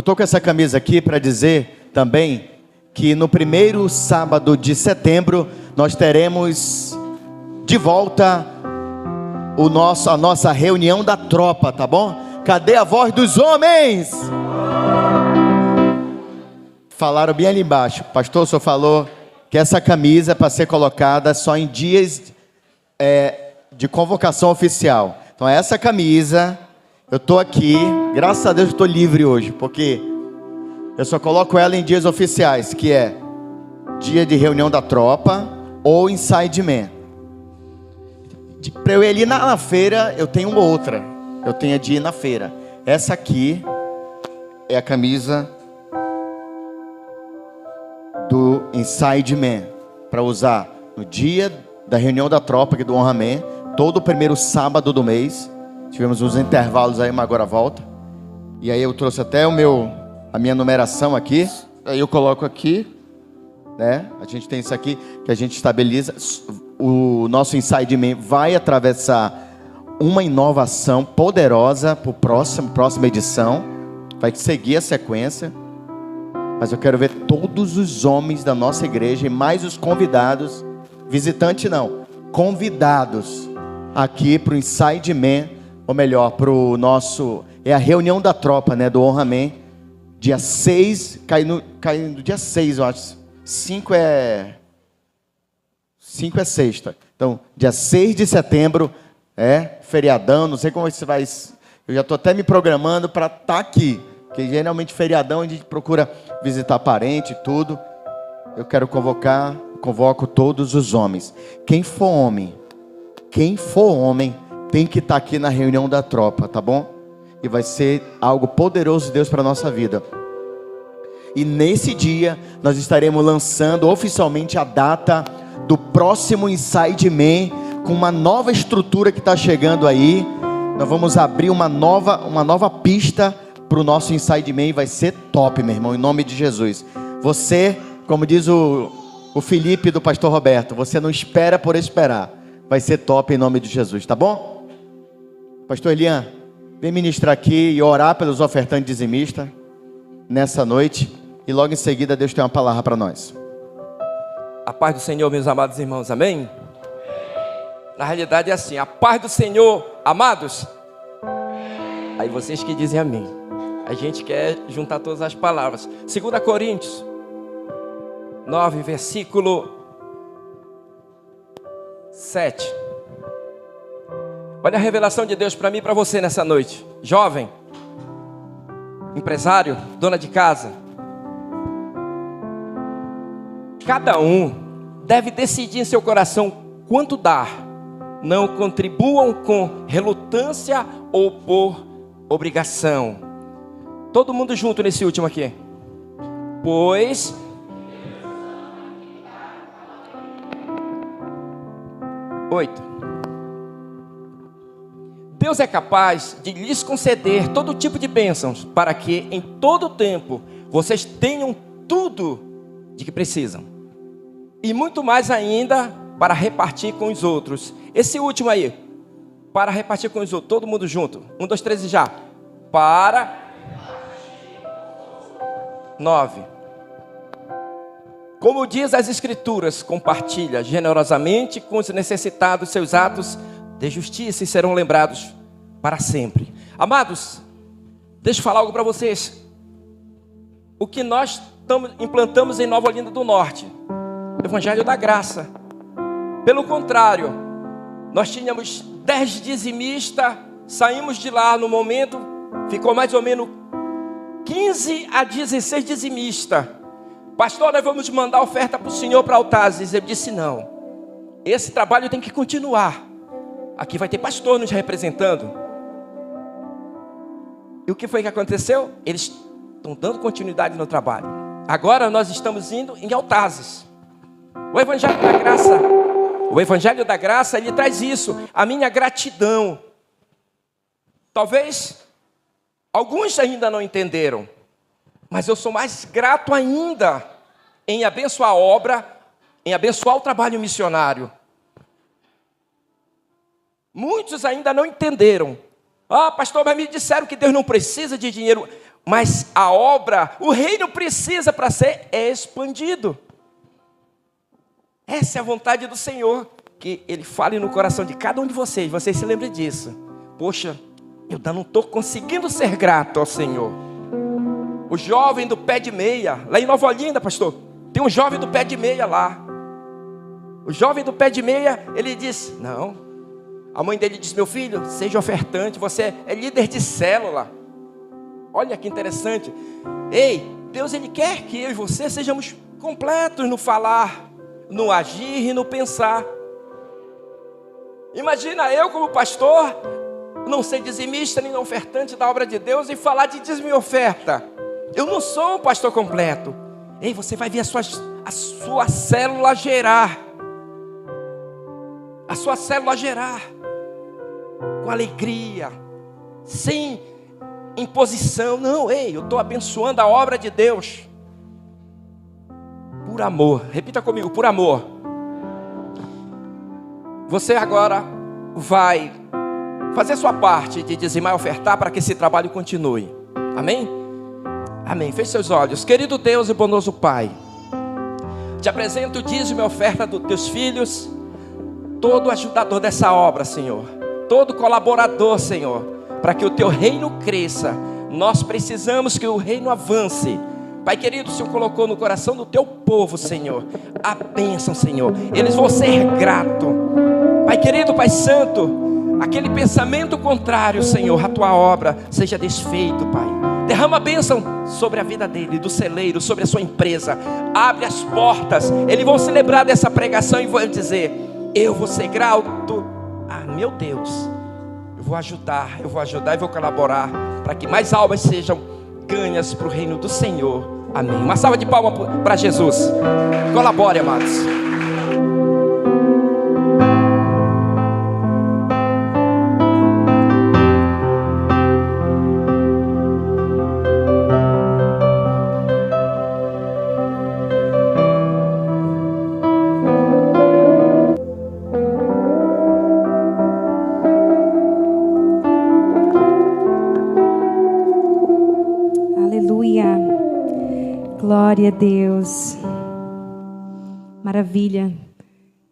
estou com essa camisa aqui para dizer também que no primeiro sábado de setembro nós teremos de volta a nossa reunião da tropa, tá bom? Cadê a voz dos homens? Falaram bem ali embaixo. Pastor, o senhor falou que essa camisa é para ser colocada só em dias de convocação oficial. Então essa camisa, eu estou aqui, graças a Deus eu estou livre hoje, porque eu só coloco ela em dias oficiais, que é dia de reunião da tropa ou Inside Man. Para eu ir na feira, eu tenho outra. Eu tenho de ir na feira. Essa aqui é a camisa do Inside Man, para usar no dia da reunião da tropa aqui do Honra Man, todo o primeiro sábado do mês. Tivemos uns intervalos aí, mas agora volta. E aí eu trouxe até a minha numeração aqui. Aí eu coloco aqui, né? A gente tem isso aqui que a gente estabiliza. O nosso Inside Man vai atravessar uma inovação poderosa para a próxima edição. Vai seguir a sequência. Mas eu quero ver todos os homens da nossa igreja e mais os convidados, visitante não, convidados aqui para o Inside Man, ou melhor, para o nosso, é a reunião da tropa, né, do Honra Man, dia 6, cai no dia 6, eu acho, 5 é sexta, então dia 6 de setembro, feriadão, não sei como você vai, eu já estou até me programando para estar aqui, porque geralmente feriadão a gente procura visitar parente e tudo. Eu quero convoco todos os homens. Quem for homem tem que estar aqui na reunião da tropa, tá bom? E vai ser algo poderoso de Deus para a nossa vida. E nesse dia nós estaremos lançando oficialmente a data do próximo Inside Man, com uma nova estrutura que está chegando aí. Nós vamos abrir uma nova pista para o nosso Inside Man, vai ser top, meu irmão, em nome de Jesus. Você, como diz o Felipe do pastor Roberto, você não espera por esperar, vai ser top em nome de Jesus, tá bom? Pastor Elian, vem ministrar aqui e orar pelos ofertantes dizimistas nessa noite, e logo em seguida Deus tem uma palavra para nós. A paz do Senhor, meus amados irmãos, amém? Na realidade é assim, a paz do Senhor, amados. Aí vocês que dizem amém. A gente quer juntar todas as palavras. 2 Coríntios 9, versículo 7. Olha a revelação de Deus para mim e para você nessa noite. Jovem, empresário, dona de casa. Cada um deve decidir em seu coração quanto dar. Não contribuam com relutância ou por obrigação. Todo mundo junto nesse último aqui. Pois 8. Deus é capaz de lhes conceder todo tipo de bênçãos, para que em todo tempo vocês tenham tudo de que precisam, e muito mais ainda para repartir com os outros. Esse último aí, para repartir com os outros, todo mundo junto. 1, 2, 3 e já. Para 9. Como diz as Escrituras, compartilha generosamente com os necessitados, seus atos de justiça e serão lembrados para sempre. Amados, deixa eu falar algo para vocês. O que nós implantamos em Nova Olinda do Norte, Evangelho da Graça. Pelo contrário, nós tínhamos 10 dizimistas, saímos de lá no momento, ficou mais ou menos 15 a 16 dizimistas. Pastor, nós vamos mandar oferta para o senhor para Altazes. Eu disse não, esse trabalho tem que continuar. Aqui vai ter pastor nos representando. E o que foi que aconteceu? Eles estão dando continuidade no trabalho. Agora nós estamos indo em Altazes. O Evangelho da Graça, ele traz isso, a minha gratidão. Talvez alguns ainda não entenderam, mas eu sou mais grato ainda em abençoar a obra, em abençoar o trabalho missionário. Muitos ainda não entenderam, Ah, pastor, mas me disseram que Deus não precisa de dinheiro. Mas a obra, o reino precisa para ser expandido. Essa é a vontade do Senhor. Que Ele fale no coração de cada um de vocês. Vocês se lembrem disso. Poxa, eu ainda não estou conseguindo ser grato ao Senhor. O jovem do pé de meia, lá em Nova Olinda, pastor, tem um jovem do pé de meia lá. O jovem do pé de meia, ele diz, não. A mãe dele diz, meu filho, seja ofertante, você é líder de célula. Olha que interessante. Ei, Deus, Ele quer que eu e você sejamos completos no falar, no agir e no pensar. Imagina eu como pastor, não ser dizimista nem ofertante da obra de Deus e falar de dízimo e oferta. Eu não sou um pastor completo. Ei, você vai ver a sua célula gerar. A sua célula gerar. Com alegria. Sem imposição. Não, ei, eu estou abençoando a obra de Deus. Por amor. Repita comigo, por amor. Você agora vai fazer a sua parte de dizimar e ofertar para que esse trabalho continue. Amém? Amém. Feche seus olhos. Querido Deus e bondoso Pai, te apresento o dízimo e a oferta dos teus filhos, todo ajudador dessa obra, Senhor, todo colaborador, Senhor, para que o teu reino cresça. Nós precisamos que o reino avance. Pai querido, o Senhor colocou no coração do teu povo, Senhor, a bênção, Senhor. Eles vão ser gratos. Pai querido, Pai santo, aquele pensamento contrário, Senhor, à tua obra seja desfeito, Pai. Derrama a bênção sobre a vida dele, do celeiro, sobre a sua empresa. Abre as portas. Eles vão se lembrar dessa pregação e vão dizer, eu vou ser grato. Ah, meu Deus, eu vou ajudar e vou colaborar para que mais almas sejam ganhas para o reino do Senhor. Amém. Uma salva de palmas para Jesus. Colabore, amados. Glória a Deus. Maravilha.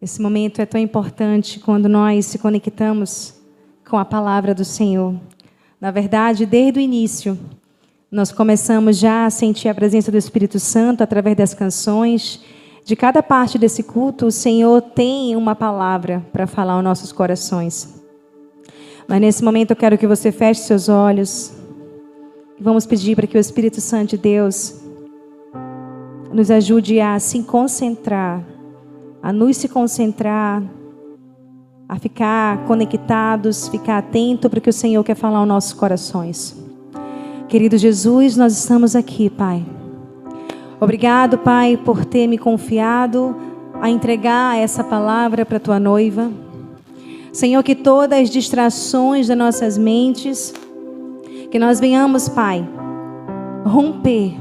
Esse momento é tão importante quando nós se conectamos com a palavra do Senhor. Na verdade, desde o início, nós começamos já a sentir a presença do Espírito Santo através das canções. De cada parte desse culto, o Senhor tem uma palavra para falar aos nossos corações. Mas nesse momento eu quero que você feche seus olhos. E vamos pedir para que o Espírito Santo de Deus nos ajude a se concentrar, a nos se concentrar, a ficar conectados, ficar atento para o que o Senhor quer falar aos nossos corações. Querido Jesus, nós estamos aqui, Pai. Obrigado, Pai, por ter me confiado a entregar essa palavra para a Tua noiva. Senhor, que todas as distrações das nossas mentes, que nós venhamos, Pai, romper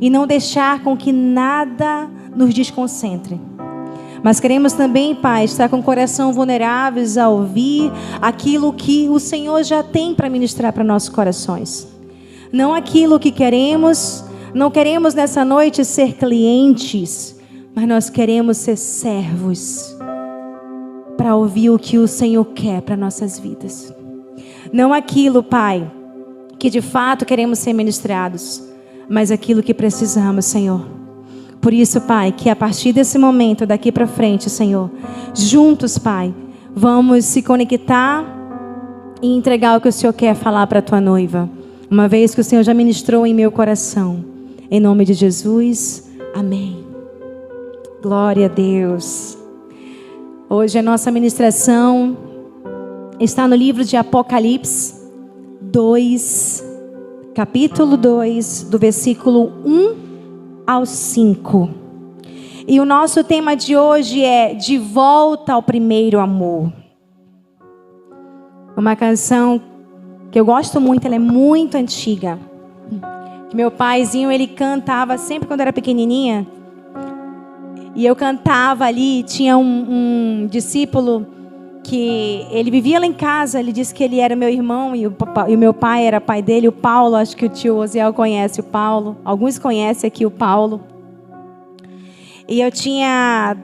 e não deixar com que nada nos desconcentre. Mas queremos também, Pai, estar com o coração vulneráveis a ouvir aquilo que o Senhor já tem para ministrar para nossos corações. Não aquilo que queremos, não queremos nessa noite ser clientes, mas nós queremos ser servos para ouvir o que o Senhor quer para nossas vidas. Não aquilo, Pai, que de fato queremos ser ministrados, mas aquilo que precisamos, Senhor. Por isso, Pai, que a partir desse momento, daqui para frente, Senhor, juntos, Pai, vamos se conectar e entregar o que o Senhor quer falar para a Tua noiva. Uma vez que o Senhor já ministrou em meu coração. Em nome de Jesus, amém. Glória a Deus. Hoje a nossa ministração está no livro de Apocalipse 2, capítulo 2, do versículo 1 ao 5. E o nosso tema de hoje é De Volta ao Primeiro Amor. Uma canção que eu gosto muito, ela é muito antiga. Que meu paizinho, ele cantava sempre quando eu era pequenininha. E eu cantava ali, tinha um discípulo que ele vivia lá em casa. Ele disse que ele era meu irmão e o meu pai era pai dele, o Paulo. Acho que o tio Osiel conhece o Paulo. Alguns conhecem aqui o Paulo. E eu tinha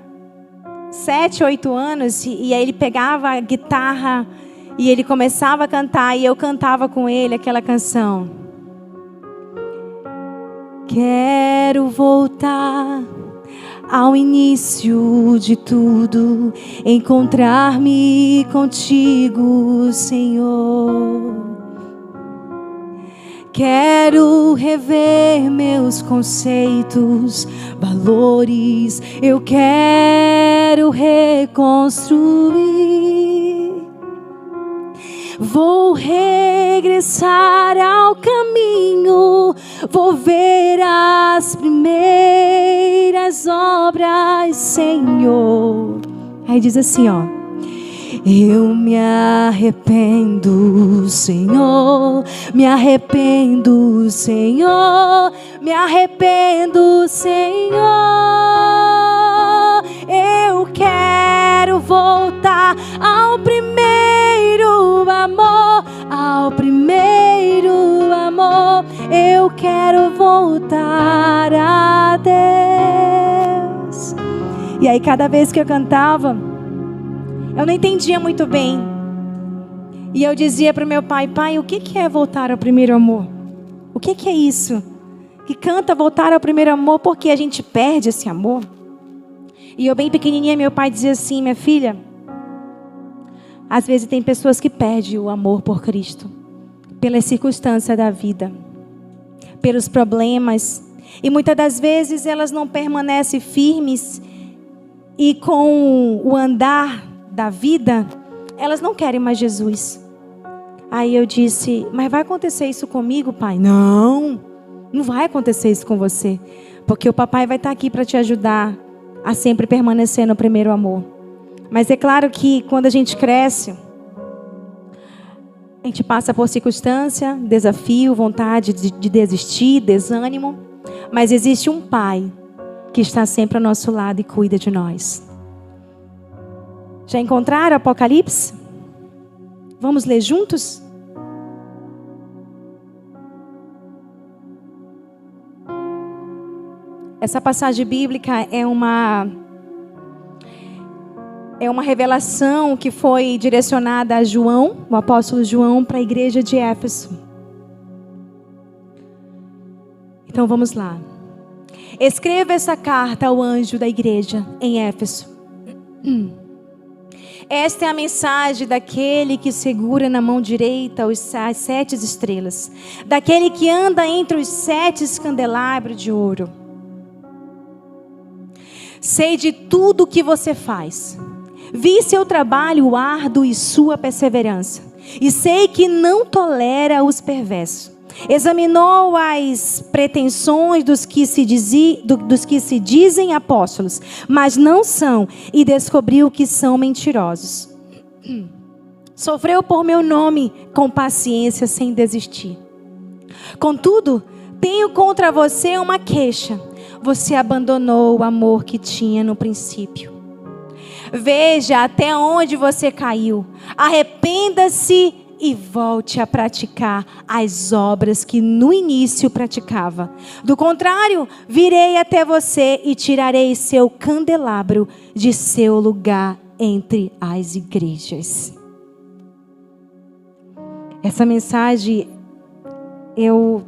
7, 8 anos e aí ele pegava a guitarra e ele começava a cantar e eu cantava com ele aquela canção. Quero voltar ao início de tudo, encontrar-me contigo, Senhor. Quero rever meus conceitos, valores, eu quero reconstruir. Vou regressar ao caminho, vou ver as primeiras obras, Senhor. Aí diz assim, ó. Eu me arrependo, Senhor, me arrependo, Senhor, me arrependo, Senhor. Eu quero voltar ao primeiro amor, ao primeiro amor. Eu quero voltar a Deus. E aí cada vez que eu cantava, eu não entendia muito bem. E eu dizia para o meu pai, pai, o que é voltar ao primeiro amor? O que é isso? Que canta voltar ao primeiro amor porque a gente perde esse amor? E eu bem pequenininha, meu pai dizia assim, minha filha, às vezes tem pessoas que perdem o amor por Cristo, pelas circunstâncias da vida, pelos problemas. E muitas das vezes elas não permanecem firmes e com o andar da vida, elas não querem mais Jesus. Aí eu disse, mas vai acontecer isso comigo, pai? Não vai acontecer isso com você, porque o papai vai estar aqui para te ajudar a sempre permanecer no primeiro amor. Mas é claro que quando a gente cresce, a gente passa por circunstância, desafio, vontade de desistir, desânimo, mas existe um pai que está sempre ao nosso lado e cuida de nós. Já encontraram Apocalipse? Vamos ler juntos? Essa passagem bíblica é uma revelação que foi direcionada a João, o apóstolo João, para a igreja de Éfeso. Então vamos lá. Escreva essa carta ao anjo da igreja em Éfeso. Esta é a mensagem daquele que segura na mão direita as 7 estrelas, daquele que anda entre os 7 candelabros de ouro. Sei de tudo o que você faz. Vi seu trabalho árduo e sua perseverança. E sei que não tolera os perversos. Examinou as pretensões dos que se dizem apóstolos, mas não são, e descobriu que são mentirosos. Sofreu por meu nome com paciência sem desistir. Contudo, tenho contra você uma queixa. Você abandonou o amor que tinha no princípio. Veja até onde você caiu. Arrependa-se e volte a praticar as obras que no início praticava. Do contrário, virei até você e tirarei seu candelabro de seu lugar entre as igrejas. Essa mensagem, eu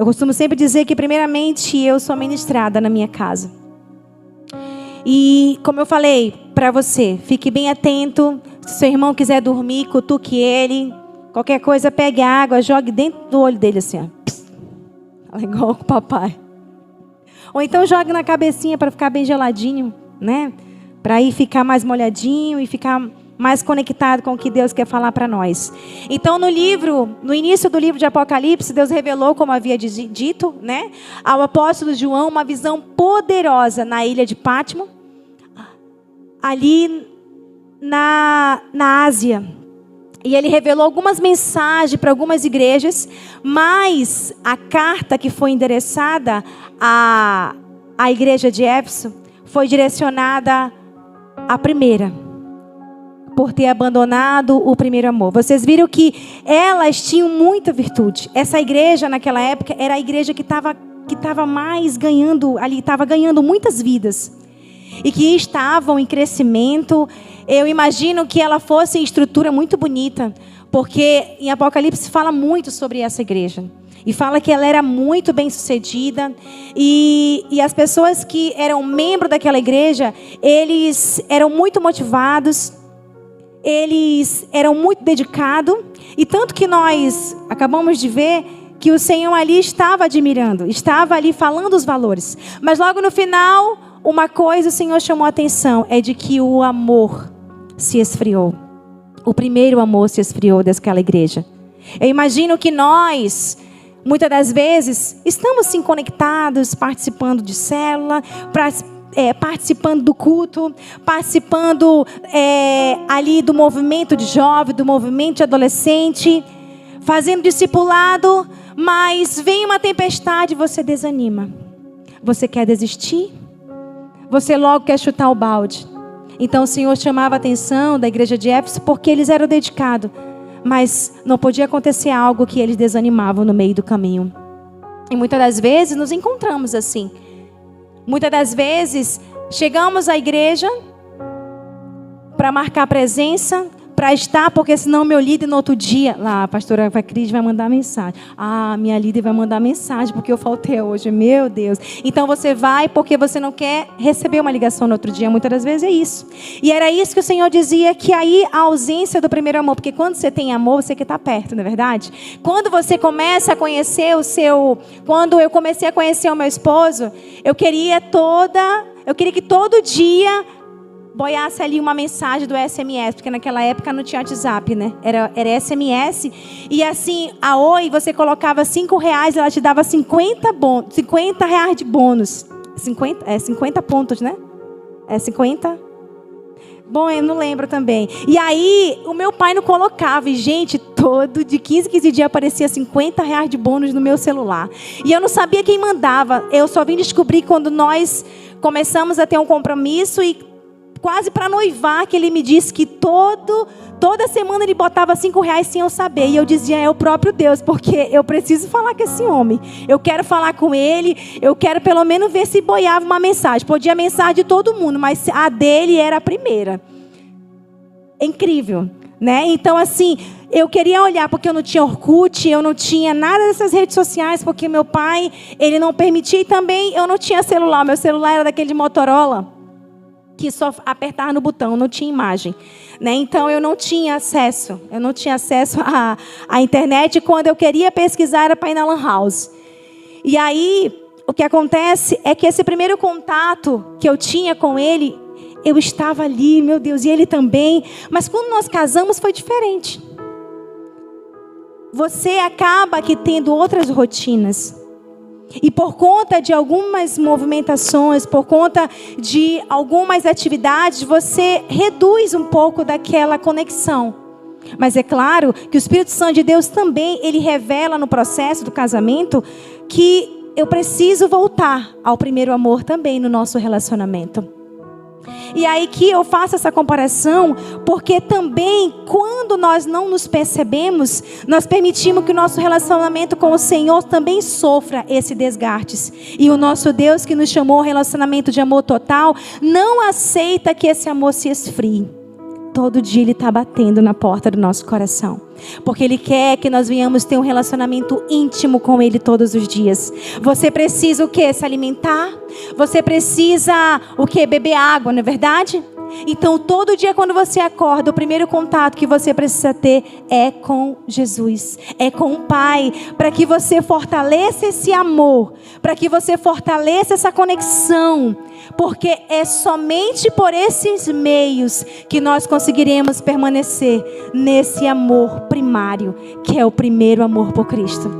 costumo sempre dizer que primeiramente eu sou ministrada na minha casa. E como eu falei para você, fique bem atento. Se seu irmão quiser dormir, cutuque ele. Qualquer coisa, pegue água, jogue dentro do olho dele assim, ó. Igual com o papai. Ou então jogue na cabecinha para ficar bem geladinho, né? Para aí ficar mais molhadinho e ficar mais conectado com o que Deus quer falar para nós. Então no início do livro de Apocalipse, Deus revelou, como havia dito, né, ao apóstolo João, uma visão poderosa na ilha de Pátimo, ali na Ásia. E ele revelou algumas mensagens para algumas igrejas, mas a carta que foi endereçada à igreja de Éfeso foi direcionada à primeira. por ter abandonado o primeiro amor. Vocês viram que elas tinham muita virtude. Essa igreja naquela época era a igreja que estava mais ganhando ali, estava ganhando muitas vidas. E que estavam em crescimento. Eu imagino que ela fosse em estrutura muito bonita, porque em Apocalipse fala muito sobre essa igreja. E fala que ela era muito bem sucedida. E as pessoas que eram membros daquela igreja, eles eram muito motivados. Eles eram muito dedicados. E tanto que nós acabamos de ver que o Senhor ali estava admirando. Estava ali falando os valores. Mas logo no final, uma coisa o Senhor chamou a atenção. É de que o amor se esfriou. O primeiro amor se esfriou daquela igreja. Eu imagino que nós, muitas das vezes, estamos sim conectados, participando de célula, participando do culto, participando ali do movimento de jovem, do movimento de adolescente, fazendo discipulado, mas vem uma tempestade e você desanima. Você quer desistir? Você logo quer chutar o balde. Então o Senhor chamava a atenção da igreja de Éfeso porque eles eram dedicados. Mas não podia acontecer algo que eles desanimavam no meio do caminho. E muitas das vezes nos encontramos assim. Muitas das vezes chegamos à igreja para marcar presença, para estar, porque senão meu líder no outro dia, lá a pastora Cris vai mandar mensagem. Ah, minha líder vai mandar mensagem porque eu faltei hoje, meu Deus. Então você vai porque você não quer receber uma ligação no outro dia, muitas das vezes é isso. E era isso que o Senhor dizia, que aí a ausência do primeiro amor, porque quando você tem amor, você quer estar perto, não é verdade? Quando você começa a conhecer quando eu comecei a conhecer o meu esposo, eu queria que todo dia boiasse ali uma mensagem do SMS, porque naquela época não tinha WhatsApp, né? Era SMS. E assim, a Oi, você colocava R$5, ela te dava 50 reais de bônus. 50 pontos, né? 50? Bom, eu não lembro também. E aí, o meu pai não colocava. E, gente, de 15 dias aparecia 50 reais de bônus no meu celular. E eu não sabia quem mandava. Eu só vim descobrir quando nós começamos a ter um compromisso e quase para noivar, que ele me disse que toda semana ele botava R$5 sem eu saber. E eu dizia, é o próprio Deus, porque eu preciso falar com esse homem. Eu quero falar com ele, eu quero pelo menos ver se boiava uma mensagem. Podia a mensagem de todo mundo, mas a dele era a primeira. É incrível, né? Então assim, eu queria olhar, porque eu não tinha Orkut, eu não tinha nada dessas redes sociais, porque meu pai, ele não permitia, e também eu não tinha celular. Meu celular era daquele de Motorola, que só apertava no botão, não tinha imagem, né? Então eu não tinha acesso à internet. Quando eu queria pesquisar era para ir na Lan House. E aí o que acontece é que esse primeiro contato que eu tinha com ele, eu estava ali, meu Deus, e ele também. Mas quando nós casamos foi diferente. Você acaba aqui tendo outras rotinas. E por conta de algumas movimentações, por conta de algumas atividades, você reduz um pouco daquela conexão. Mas é claro que o Espírito Santo de Deus também, ele revela no processo do casamento que eu preciso voltar ao primeiro amor também no nosso relacionamento. E aí que eu faço essa comparação, porque também quando nós não nos percebemos, nós permitimos que o nosso relacionamento com o Senhor também sofra esse desgastes. E o nosso Deus, que nos chamou ao relacionamento de amor total, não aceita que esse amor se esfrie. Todo dia Ele está batendo na porta do nosso coração. Porque Ele quer que nós venhamos ter um relacionamento íntimo com Ele todos os dias. Você precisa o quê? Se alimentar. Você precisa o quê? Beber água, não é verdade? Então todo dia quando você acorda, o primeiro contato que você precisa ter é com Jesus. É com o Pai. Para que você fortaleça esse amor. Para que você fortaleça essa conexão. Porque é somente por esses meios que nós conseguiremos permanecer nesse amor primário, que é o primeiro amor por Cristo.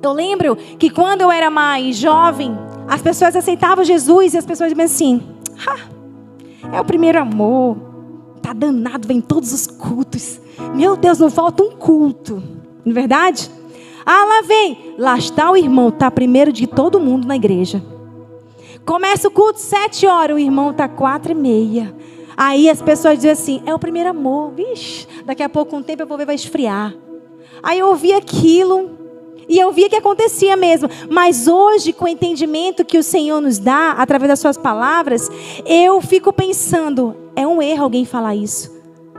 Eu lembro que quando eu era mais jovem, as pessoas aceitavam Jesus e as pessoas diziam assim, é o primeiro amor, tá danado, vem todos os cultos. Meu Deus, não falta um culto, não é verdade? Lá vem, lá está o irmão, está primeiro de todo mundo na igreja. Começa o culto 7 horas, o irmão está 4:30. Aí as pessoas dizem assim, é o primeiro amor. Vixe, daqui a pouco, um tempo eu vou ver, vai esfriar. Aí eu ouvi aquilo e eu via que acontecia mesmo. Mas hoje, com o entendimento que o Senhor nos dá, através das suas palavras, eu fico pensando, é um erro alguém falar isso.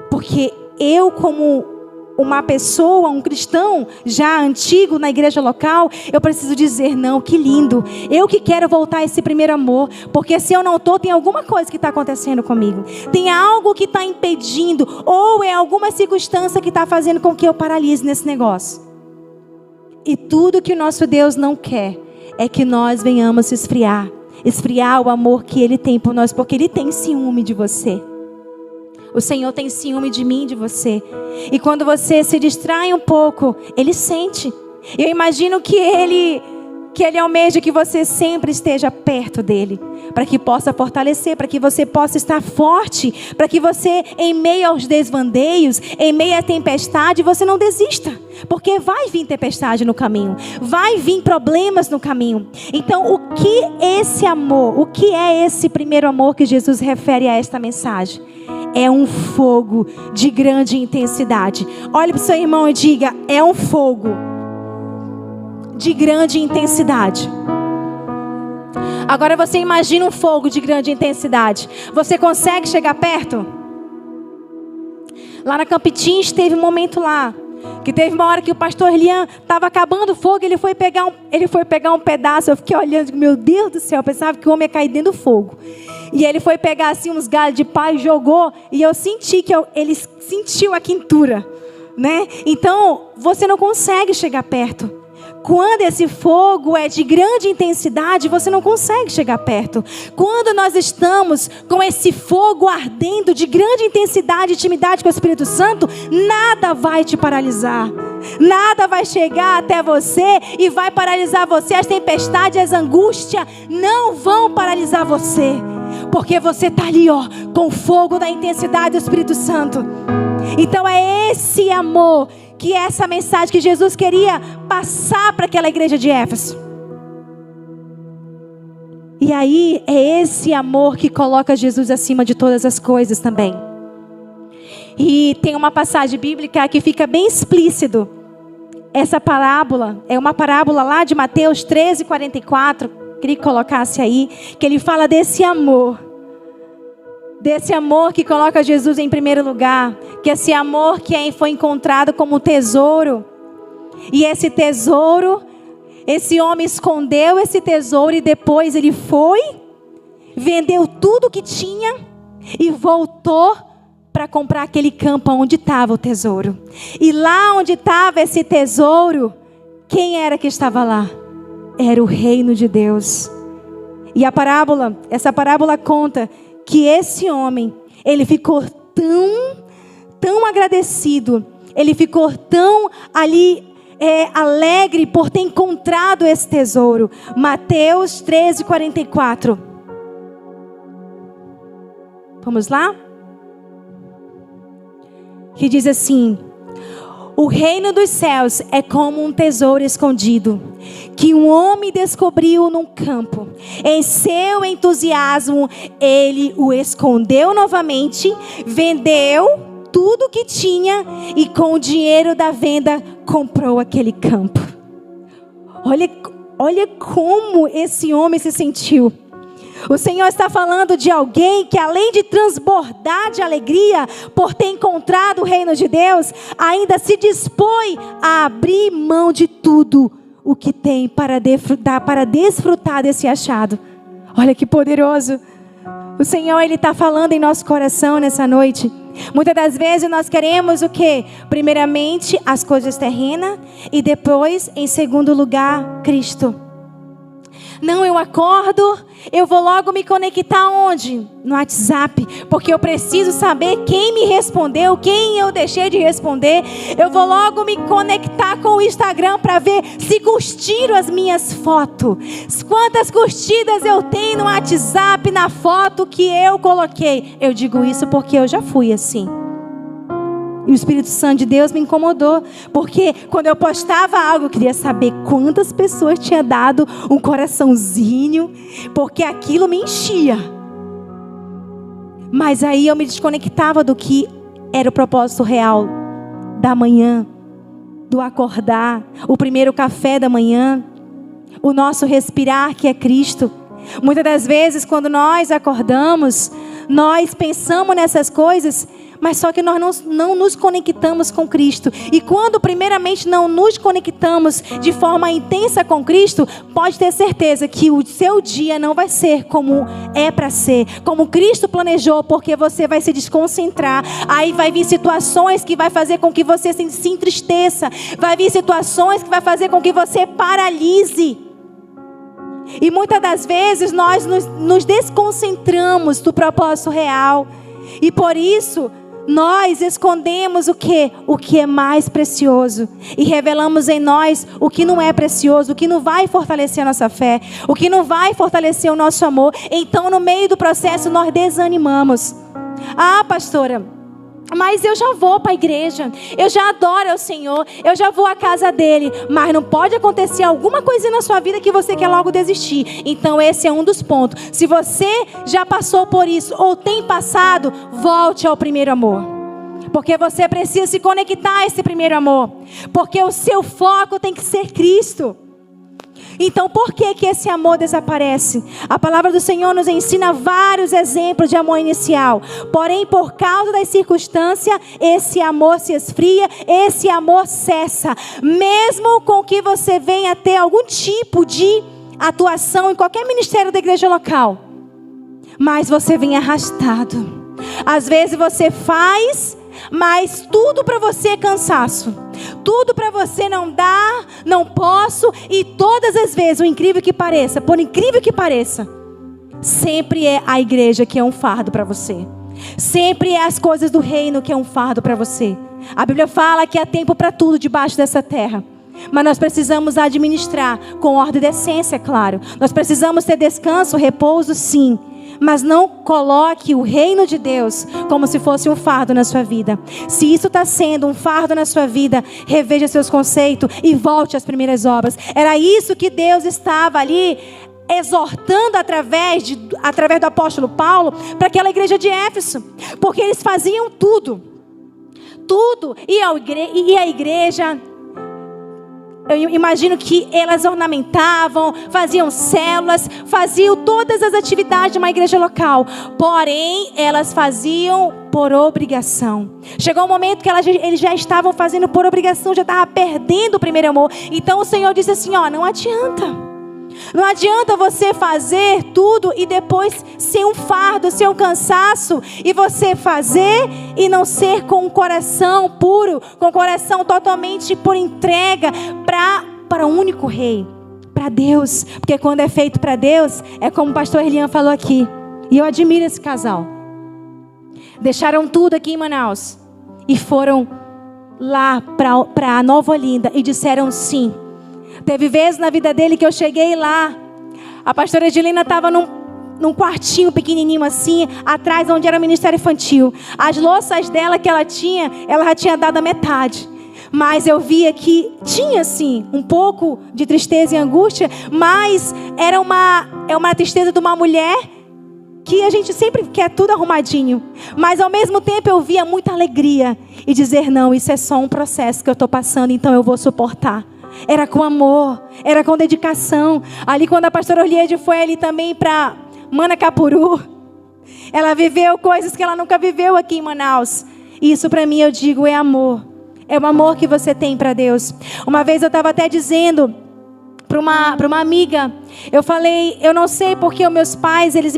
Porque eu, como uma pessoa, um cristão já antigo na igreja local, eu preciso dizer, não, que lindo. Eu que quero voltar a esse primeiro amor. Porque se eu não estou, tem alguma coisa que está acontecendo comigo. Tem algo que está impedindo. Ou é alguma circunstância que está fazendo com que eu paralise nesse negócio. E tudo que o nosso Deus não quer é que nós venhamos se esfriar. Esfriar o amor que Ele tem por nós. Porque Ele tem ciúme de você. O Senhor tem ciúme de mim e de você. E quando você se distrai um pouco, Ele sente. Eu imagino que Ele almeja que você sempre esteja perto dEle. Para que possa fortalecer, para que você possa estar forte. Para que você, em meio aos desvandeios, em meio à tempestade, você não desista. Porque vai vir tempestade no caminho. Vai vir problemas no caminho. Então, o que esse amor, o que é esse primeiro amor que Jesus refere a esta mensagem? É um fogo de grande intensidade. Olhe para o seu irmão e diga, é um fogo de grande intensidade. Agora você imagina um fogo de grande intensidade. Você consegue chegar perto? Lá na Campitins teve um momento lá, que teve uma hora que o pastor Elian estava acabando o fogo, ele foi pegar um pedaço, eu fiquei olhando, meu Deus do céu, eu pensava que o homem ia cair dentro do fogo. E ele foi pegar assim uns galhos de pau e jogou, e eu senti que ele sentiu a quentura, né? Então, você não consegue chegar perto. Quando esse fogo é de grande intensidade, você não consegue chegar perto. Quando nós estamos com esse fogo ardendo de grande intensidade e intimidade com o Espírito Santo, nada vai te paralisar. Nada vai chegar até você e vai paralisar você. As tempestades, as angústias não vão paralisar você. Porque você está ali, ó, com o fogo da intensidade do Espírito Santo. Então é esse amor que é essa mensagem que Jesus queria passar para aquela igreja de Éfeso. E aí é esse amor que coloca Jesus acima de todas as coisas também. E tem uma passagem bíblica que fica bem explícito. Essa parábola é uma parábola lá de Mateus 13:44. Queria que colocasse aí, que ele fala desse amor. Desse amor que coloca Jesus em primeiro lugar. Que esse amor que foi encontrado como tesouro. E esse tesouro, esse homem escondeu esse tesouro e depois ele foi, vendeu tudo que tinha e voltou para comprar aquele campo onde estava o tesouro. E lá onde estava esse tesouro, quem era que estava lá? Era o reino de Deus. E essa parábola conta que esse homem, ele ficou tão agradecido, ele ficou tão ali alegre por ter encontrado esse tesouro. Mateus 13:44. Vamos lá? Que diz assim: o reino dos céus é como um tesouro escondido, que um homem descobriu num campo. Em seu entusiasmo, ele o escondeu novamente, vendeu tudo que tinha e com o dinheiro da venda comprou aquele campo. Olha como esse homem se sentiu. O Senhor está falando de alguém que, além de transbordar de alegria por ter encontrado o reino de Deus, ainda se dispõe a abrir mão de tudo o que tem para desfrutar desse achado. Olha que poderoso. O Senhor, Ele está falando em nosso coração nessa noite. Muitas das vezes nós queremos o quê? Primeiramente as coisas terrenas e depois, em segundo lugar, Cristo. Não, eu acordo, eu vou logo me conectar onde? No WhatsApp, porque eu preciso saber quem me respondeu, quem eu deixei de responder. Eu vou logo me conectar com o Instagram para ver se curtiram as minhas fotos. Quantas curtidas eu tenho no WhatsApp na foto que eu coloquei. Eu digo isso porque eu já fui assim. E o Espírito Santo de Deus me incomodou. Porque quando eu postava algo, eu queria saber quantas pessoas tinha dado um coraçãozinho. Porque aquilo me enchia. Mas aí eu me desconectava do que era o propósito real da manhã, do acordar, o primeiro café da manhã, o nosso respirar, que é Cristo. Muitas das vezes, quando nós acordamos, nós pensamos nessas coisas, mas só que nós não nos conectamos com Cristo. E quando primeiramente não nos conectamos de forma intensa com Cristo, pode ter certeza que o seu dia não vai ser como é para ser, como Cristo planejou, porque você vai se desconcentrar. Aí vai vir situações que vai fazer com que você se entristeça, vai vir situações que vai fazer com que você paralise. E muitas das vezes nós nos desconcentramos do propósito real. E por isso nós escondemos o que é mais precioso. E revelamos em nós o que não é precioso, o que não vai fortalecer a nossa fé, o que não vai fortalecer o nosso amor. Então no meio do processo nós desanimamos. Ah, pastora, mas eu já vou para a igreja, eu já adoro ao Senhor, eu já vou à casa dele. Mas não pode acontecer alguma coisinha na sua vida que você quer logo desistir. Então esse é um dos pontos. Se você já passou por isso ou tem passado, volte ao primeiro amor. Porque você precisa se conectar a esse primeiro amor. Porque o seu foco tem que ser Cristo. Então por que esse amor desaparece? A palavra do Senhor nos ensina vários exemplos de amor inicial. Porém, por causa das circunstâncias, esse amor se esfria, esse amor cessa. Mesmo com que você venha a ter algum tipo de atuação em qualquer ministério da igreja local, mas você vem arrastado. Às vezes você faz, mas tudo para você é cansaço. Tudo para você não dá, não posso. E todas as vezes, o incrível que pareça, por incrível que pareça, sempre é a igreja que é um fardo para você. Sempre é as coisas do reino que é um fardo para você. A Bíblia fala que há tempo para tudo debaixo dessa terra. Mas nós precisamos administrar com ordem e decência, claro. Nós precisamos ter descanso, repouso, sim. Mas não coloque o reino de Deus como se fosse um fardo na sua vida. Se isso está sendo um fardo na sua vida, reveja seus conceitos e volte às primeiras obras. Era isso que Deus estava ali exortando através do apóstolo Paulo para aquela igreja de Éfeso. Porque eles faziam tudo. E a igreja... Eu imagino que elas ornamentavam, faziam células, faziam todas as atividades de uma igreja local. Porém, elas faziam por obrigação. Chegou um momento que eles já estavam fazendo por obrigação, já estavam perdendo o primeiro amor. Então o Senhor disse assim, não adianta. Não adianta você fazer tudo e depois ser um fardo, ser um cansaço. E você fazer e não ser com um coração puro, com o coração totalmente por entrega para o único rei, para Deus. Porque quando é feito para Deus, é como o pastor Elian falou aqui. E eu admiro esse casal. Deixaram tudo aqui em Manaus e foram lá para Nova Olinda e disseram sim. Teve vezes na vida dele que eu cheguei lá, a pastora Edilina estava num quartinho pequenininho assim, atrás onde era o ministério infantil. As louças dela que ela já tinha dado a metade. Mas eu via que tinha assim, um pouco de tristeza e angústia, mas é uma tristeza de uma mulher que a gente sempre quer tudo arrumadinho. Mas ao mesmo tempo eu via muita alegria e dizer, não, isso é só um processo que eu estou passando, então eu vou suportar. Era com amor, era com dedicação. Ali quando a pastora Orliede foi ali também para Manacapuru, ela viveu coisas que ela nunca viveu aqui em Manaus. E isso para mim eu digo é amor. É o amor que você tem para Deus. Uma vez eu estava até dizendo para uma amiga, eu falei, eu não sei porque os meus pais, eles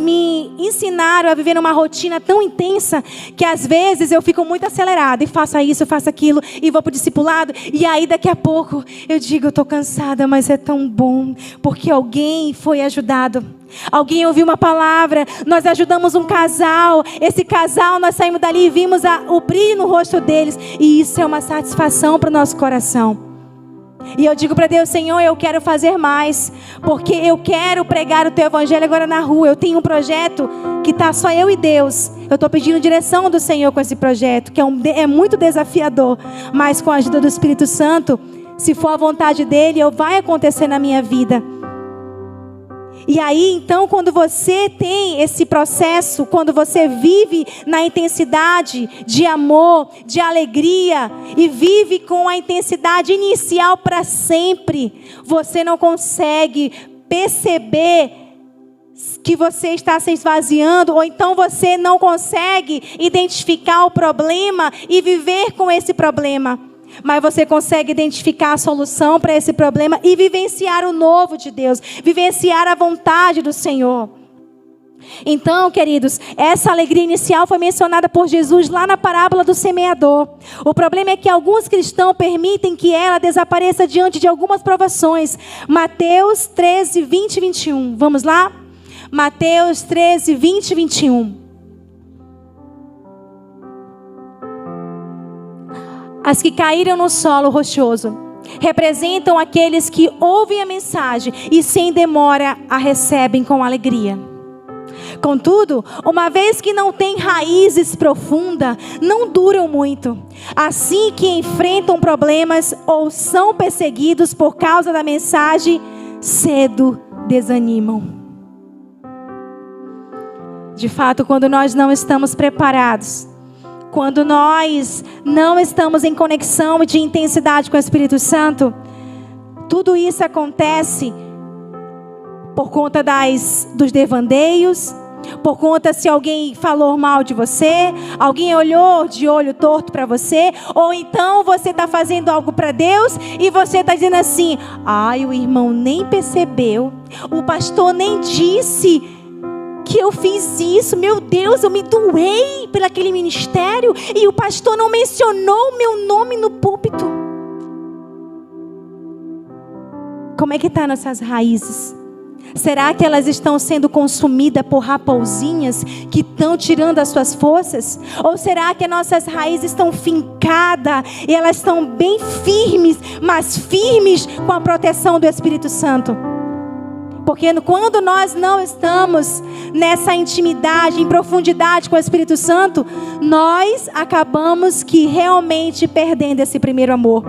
me ensinaram a viver numa rotina tão intensa, que às vezes eu fico muito acelerada, e faço isso, faço aquilo, e vou para o discipulado, e aí daqui a pouco eu digo, eu estou cansada, mas é tão bom, porque alguém foi ajudado. Alguém ouviu uma palavra, nós ajudamos um casal, esse casal nós saímos dali e vimos o brilho no rosto deles, e isso é uma satisfação para o nosso coração. E eu digo para Deus, Senhor, eu quero fazer mais, porque eu quero pregar o Teu Evangelho agora na rua. Eu tenho um projeto que está só eu e Deus. Eu estou pedindo direção do Senhor com esse projeto, que é muito desafiador, mas com a ajuda do Espírito Santo, se for a vontade dEle, vai acontecer na minha vida. E aí, então, quando você tem esse processo, quando você vive na intensidade de amor, de alegria, e vive com a intensidade inicial para sempre, você não consegue perceber que você está se esvaziando, ou então você não consegue identificar o problema e viver com esse problema. Mas você consegue identificar a solução para esse problema e vivenciar o novo de Deus, vivenciar a vontade do Senhor. Então, queridos, essa alegria inicial foi mencionada por Jesus lá na parábola do semeador. O problema é que alguns cristãos permitem que ela desapareça diante de algumas provações. Mateus 13, 20 e 21. Vamos lá? Mateus 13, 20 e 21. As que caíram no solo rochoso representam aqueles que ouvem a mensagem e sem demora a recebem com alegria. Contudo, uma vez que não têm raízes profundas, não duram muito. Assim que enfrentam problemas ou são perseguidos por causa da mensagem, cedo desanimam. De fato, quando nós não estamos preparados, quando nós não estamos em conexão de intensidade com o Espírito Santo, tudo isso acontece por conta dos devandeios, por conta se alguém falou mal de você, alguém olhou de olho torto para você, ou então você está fazendo algo para Deus e você está dizendo assim: ai, o irmão nem percebeu, o pastor nem disse que eu fiz isso, meu Deus, eu me doei pelo aquele ministério e o pastor não mencionou o meu nome no púlpito. Como é que estão nossas raízes? Será que elas estão sendo consumidas por raposinhas que estão tirando as suas forças? Ou será que as nossas raízes estão fincadas e elas estão bem firmes, mas firmes com a proteção do Espírito Santo? Porque quando nós não estamos nessa intimidade, em profundidade com o Espírito Santo, nós acabamos que realmente perdendo esse primeiro amor.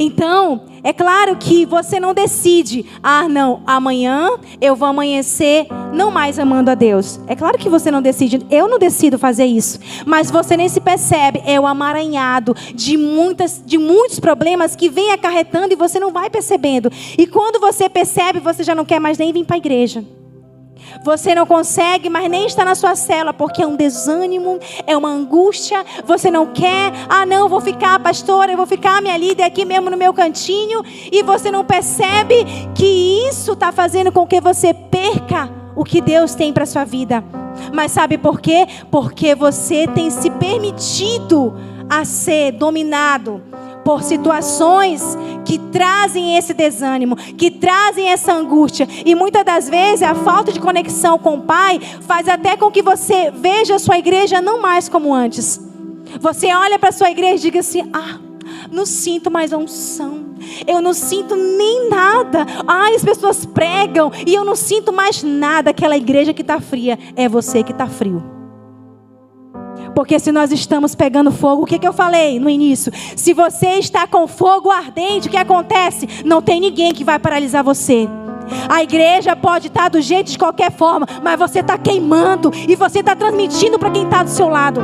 Então, é claro que você não decide: ah, não, amanhã eu vou amanhecer não mais amando a Deus. É claro que você não decide, eu não decido fazer isso. Mas você nem se percebe, é o amaranhado de muitos problemas que vem acarretando e você não vai percebendo. E quando você percebe, você já não quer mais nem vir para a igreja. Você não consegue, mas nem está na sua célula, porque é um desânimo, é uma angústia. Você não quer, ah não, vou ficar pastora, eu vou ficar minha líder aqui mesmo no meu cantinho. E você não percebe que isso está fazendo com que você perca o que Deus tem para a sua vida. Mas sabe por quê? Porque você tem se permitido a ser dominado por situações que trazem esse desânimo, que trazem essa angústia. E muitas das vezes a falta de conexão com o Pai faz até com que você veja a sua igreja não mais como antes. Você olha para a sua igreja e diga assim: ah, não sinto mais a unção, eu não sinto nem nada. Ah, as pessoas pregam e eu não sinto mais nada. Aquela igreja que está fria, é você que está frio. Porque se nós estamos pegando fogo, o que eu falei no início? Se você está com fogo ardente, o que acontece? Não tem ninguém que vai paralisar você. A igreja pode estar do jeito de qualquer forma, mas você está queimando e você está transmitindo para quem está do seu lado.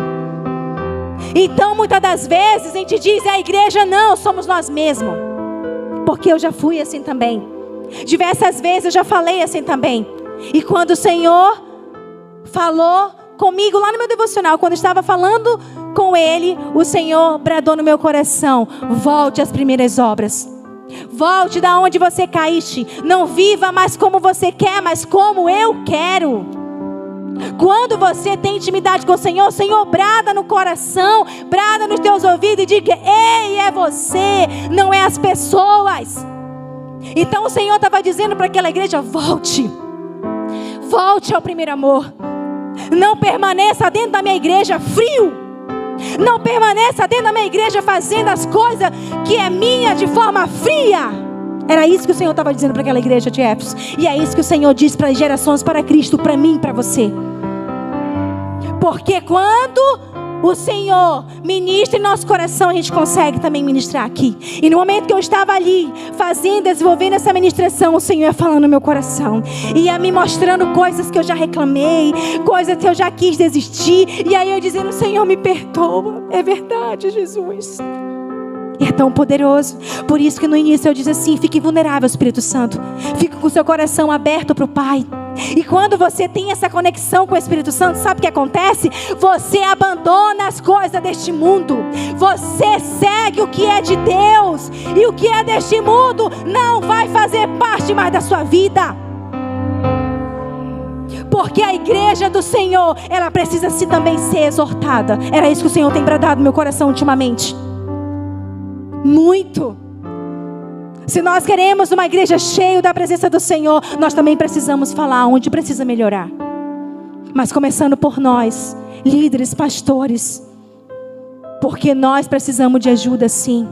Então muitas das vezes a gente diz: a igreja não, somos nós mesmos. Porque eu já fui assim também. Diversas vezes eu já falei assim também. E quando o Senhor falou comigo lá no meu devocional, quando eu estava falando com Ele, o Senhor bradou no meu coração: volte às primeiras obras. Volte da onde você caíste. Não viva mais como você quer, mas como eu quero. Quando você tem intimidade com o Senhor brada no coração, brada nos teus ouvidos e diga: ei, é você, não é as pessoas. Então o Senhor estava dizendo para aquela igreja: volte ao primeiro amor. Não permaneça dentro da minha igreja frio. Não permaneça dentro da minha igreja fazendo as coisas que é minha de forma fria. Era isso que o Senhor estava dizendo para aquela igreja de Éfeso. E é isso que o Senhor diz para as gerações para Cristo, para mim e para você. Porque quando o Senhor ministra em nosso coração, a gente consegue também ministrar aqui. E no momento que eu estava ali, desenvolvendo essa ministração, o Senhor ia falando no meu coração, ia me mostrando coisas que eu já reclamei, coisas que eu já quis desistir, e aí eu dizendo: Senhor, me perdoa. É verdade, Jesus. E é tão poderoso. Por isso que no início eu disse assim: fique vulnerável, Espírito Santo. Fique com o seu coração aberto para o Pai. E quando você tem essa conexão com o Espírito Santo, sabe o que acontece? Você abandona as coisas deste mundo. Você segue o que é de Deus. E o que é deste mundo não vai fazer parte mais da sua vida. Porque a igreja do Senhor, ela precisa também ser exortada. Era isso que o Senhor tem bradado no meu coração ultimamente. Muito. Se nós queremos uma igreja cheia da presença do Senhor, nós também precisamos falar onde precisa melhorar. Mas começando por nós, líderes, pastores. Porque nós precisamos de ajuda, sim.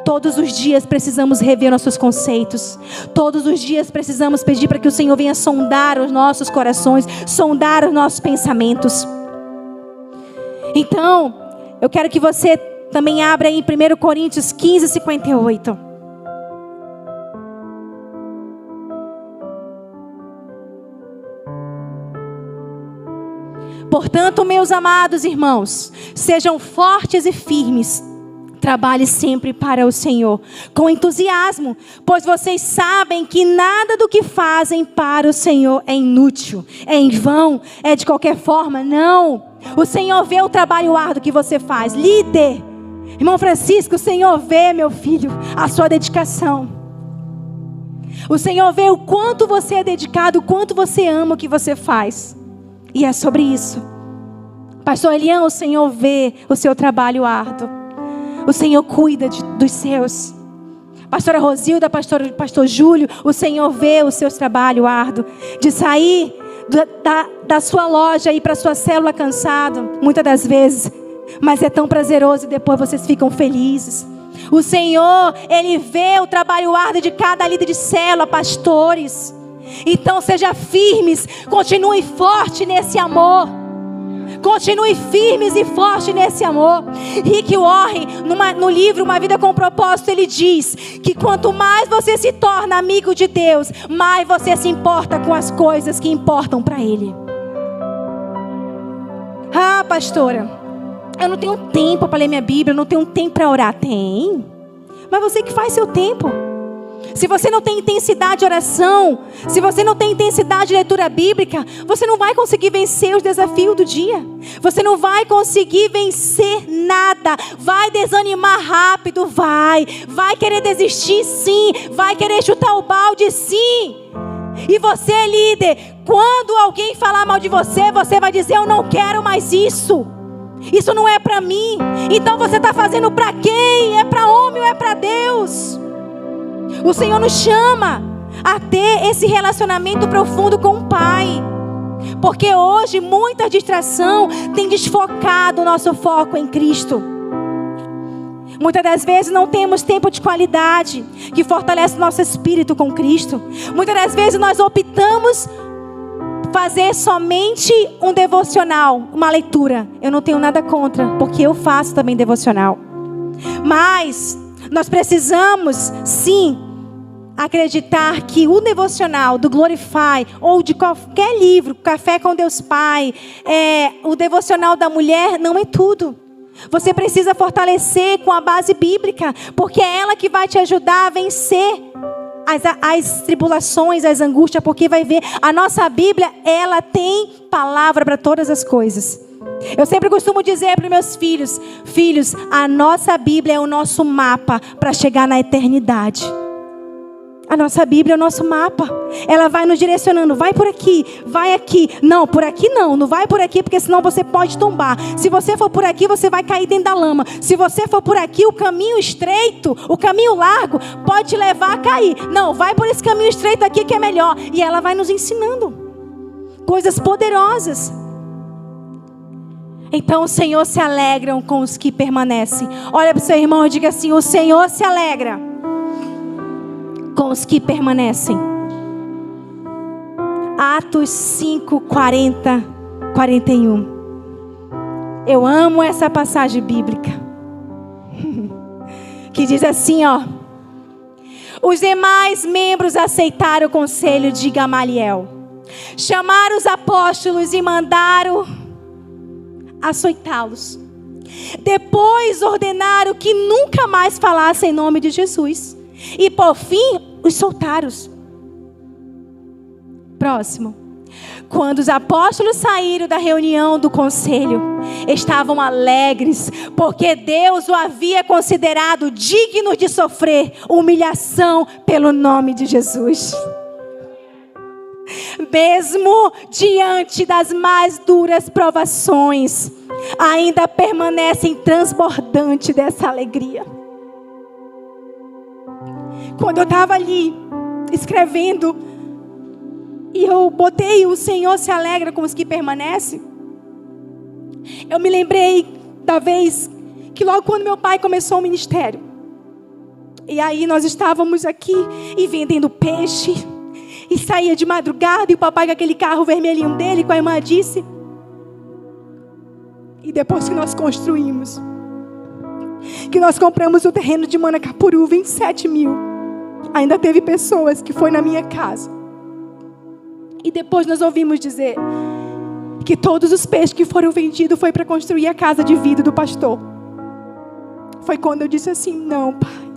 Todos os dias precisamos rever nossos conceitos. Todos os dias precisamos pedir para que o Senhor venha sondar os nossos corações, sondar os nossos pensamentos. Então, eu quero que você também abra aí 1 Coríntios 15, 58. Portanto, meus amados irmãos, sejam fortes e firmes. Trabalhe sempre para o Senhor, com entusiasmo, pois vocês sabem que nada do que fazem para o Senhor é inútil, é em vão, é de qualquer forma. Não, o Senhor vê o trabalho árduo que você faz. Líder, irmão Francisco, o Senhor vê, meu filho, a sua dedicação. O Senhor vê o quanto você é dedicado, o quanto você ama o que você faz. E é sobre isso. Pastor Elião, o Senhor vê o seu trabalho árduo. O Senhor cuida dos seus. Pastora Rosilda, pastor Júlio, o Senhor vê o seu trabalho árduo. De sair da sua loja e ir para a sua célula cansado, muitas das vezes. Mas é tão prazeroso e depois vocês ficam felizes. O Senhor, Ele vê o trabalho árduo de cada líder de célula, pastores. Então seja firmes, continue forte nesse amor. Continue firmes e fortes nesse amor. Rick Warren, no livro Uma Vida com Propósito, ele diz que quanto mais você se torna amigo de Deus, mais você se importa com as coisas que importam para Ele. Ah, pastora, eu não tenho tempo para ler minha Bíblia, eu não tenho tempo para orar. Tem, mas você que faz seu tempo. Se você não tem intensidade de oração, se você não tem intensidade de leitura bíblica, você não vai conseguir vencer os desafios do dia. Você não vai conseguir vencer nada. Vai desanimar rápido, vai querer desistir, sim. Vai querer chutar o balde, sim. E você, líder, quando alguém falar mal de você, você vai dizer: eu não quero mais isso. Isso não é para mim. Então você está fazendo para quem? É para homem ou é para Deus? O Senhor nos chama a ter esse relacionamento profundo com o Pai. Porque hoje muita distração tem desfocado o nosso foco em Cristo. Muitas das vezes não temos tempo de qualidade que fortalece nosso espírito com Cristo. Muitas das vezes nós optamos fazer somente um devocional, uma leitura. Eu não tenho nada contra, porque eu faço também devocional. Mas nós precisamos, sim, acreditar que o devocional do Glorify, ou de qualquer livro, Café com Deus Pai, o devocional da mulher, não é tudo. Você precisa fortalecer com a base bíblica, porque é ela que vai te ajudar a vencer as tribulações, as angústias, porque vai ver, a nossa Bíblia, ela tem palavra para todas as coisas. Eu sempre costumo dizer para meus filhos: filhos, a nossa Bíblia é o nosso mapa para chegar na eternidade. A nossa Bíblia é o nosso mapa. Ela vai nos direcionando. Vai por aqui, vai aqui. Não, por aqui não. Não vai por aqui, porque senão você pode tombar. Se você for por aqui, você vai cair dentro da lama. Se você for por aqui, o caminho estreito, o caminho largo, pode te levar a cair. Não, vai por esse caminho estreito aqui que é melhor. E ela vai nos ensinando coisas poderosas. Então o Senhor se alegra com os que permanecem. Olha para o seu irmão e diga assim: o Senhor se alegra com os que permanecem. Atos 5, 40, 41. Eu amo essa passagem bíblica. Que diz assim, ó. Os demais membros aceitaram o conselho de Gamaliel. Chamaram os apóstolos e mandaram açoitá-los. Depois ordenaram que nunca mais falassem em nome de Jesus. E por fim, os soltaram. Próximo. Quando os apóstolos saíram da reunião do conselho, estavam alegres, porque Deus o havia considerado digno de sofrer humilhação pelo nome de Jesus. Mesmo diante das mais duras provações, ainda permanecem transbordantes dessa alegria. Quando eu estava ali escrevendo, e eu botei o Senhor se alegra com os que permanecem, eu me lembrei da vez que logo quando meu pai começou o ministério, e aí nós estávamos aqui e vendendo peixe, e saía de madrugada, e o papai com aquele carro vermelhinho dele, com a irmã disse. E depois que nós construímos, que nós compramos o terreno de Manacapuru, 27 mil, ainda teve pessoas que foi na minha casa. E depois nós ouvimos dizer que todos os peixes que foram vendidos foi para construir a casa de vida do pastor. Foi quando eu disse assim, não, pai.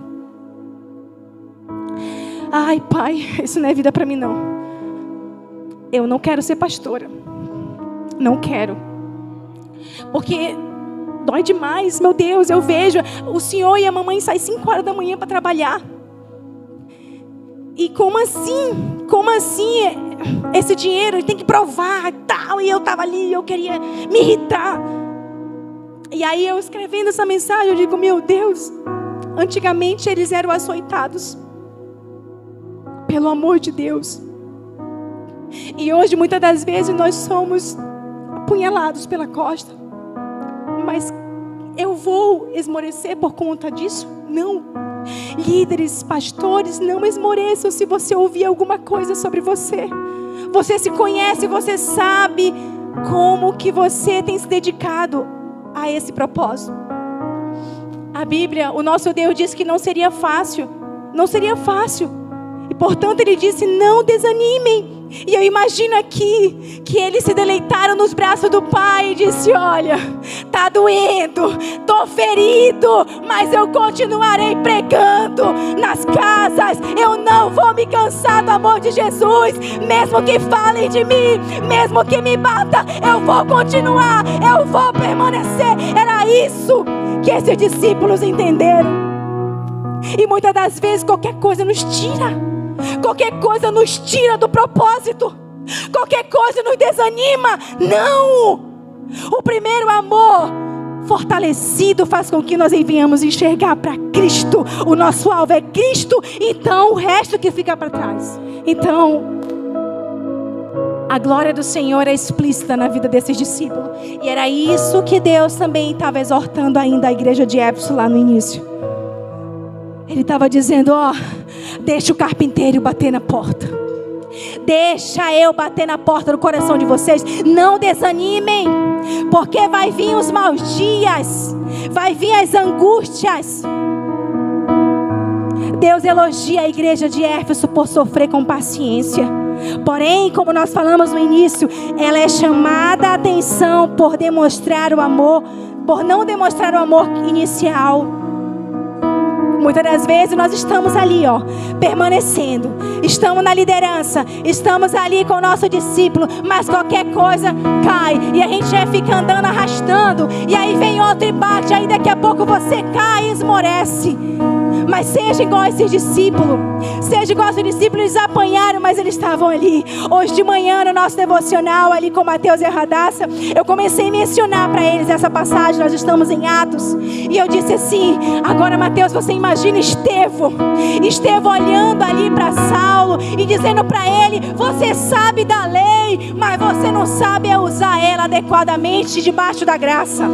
Ai, pai, isso não é vida para mim, não. Eu não quero ser pastora. Não quero. Porque dói demais, meu Deus, eu vejo o senhor e a mamãe saem 5 horas da manhã para trabalhar. E como assim? Como assim? Esse dinheiro ele tem que provar e tal. E eu estava ali, eu queria me irritar. E aí eu escrevendo essa mensagem, eu digo, meu Deus, antigamente eles eram açoitados pelo amor de Deus. E hoje muitas das vezes nós somos apunhalados pela costa. Mas eu vou esmorecer por conta disso? Não. Líderes, pastores, não esmoreçam se você ouvir alguma coisa sobre você. Você se conhece, você sabe como que você tem se dedicado a esse propósito. A Bíblia, o nosso Deus disse que não seria fácil. Não seria fácil. E portanto Ele disse, não desanimem. E eu imagino aqui que eles se deleitaram nos braços do Pai e disse, olha, tá doendo, tô ferido, mas eu continuarei pregando nas casas. Eu não vou me cansar do amor de Jesus. Mesmo que falem de mim, mesmo que me bata, eu vou continuar, eu vou permanecer. Era isso que esses discípulos entenderam. E muitas das vezes qualquer coisa nos tira. Qualquer coisa nos tira do propósito. Qualquer coisa nos desanima. Não! O primeiro amor fortalecido faz com que nós venhamos enxergar para Cristo. O nosso alvo é Cristo. Então o resto que fica para trás. Então a glória do Senhor é explícita na vida desses discípulos. E era isso que Deus também estava exortando ainda a igreja de Éfeso lá no início. Ele estava dizendo, deixa o carpinteiro bater na porta. Deixa eu bater na porta do coração de vocês. Não desanimem, porque vai vir os maus dias, vai vir as angústias. Deus elogia a igreja de Éfeso por sofrer com paciência. Porém, como nós falamos no início, ela é chamada a atenção por demonstrar o amor, por não demonstrar o amor inicial. Muitas das vezes nós estamos ali, permanecendo. Estamos na liderança. Estamos ali com o nosso discípulo. Mas qualquer coisa cai. E a gente já fica andando, arrastando. E aí vem outro e bate. Aí daqui a pouco você cai e esmorece. Mas seja igual esses discípulos. Seja igual esses discípulos, eles apanharam, mas eles estavam ali. Hoje de manhã no nosso devocional, ali com Mateus e a Radassa, eu comecei a mencionar para eles essa passagem. Nós estamos em Atos. E eu disse assim, agora Mateus, você imagina Estevão olhando ali para Saulo e dizendo para ele, você sabe da lei, mas você não sabe usar ela adequadamente debaixo da graça.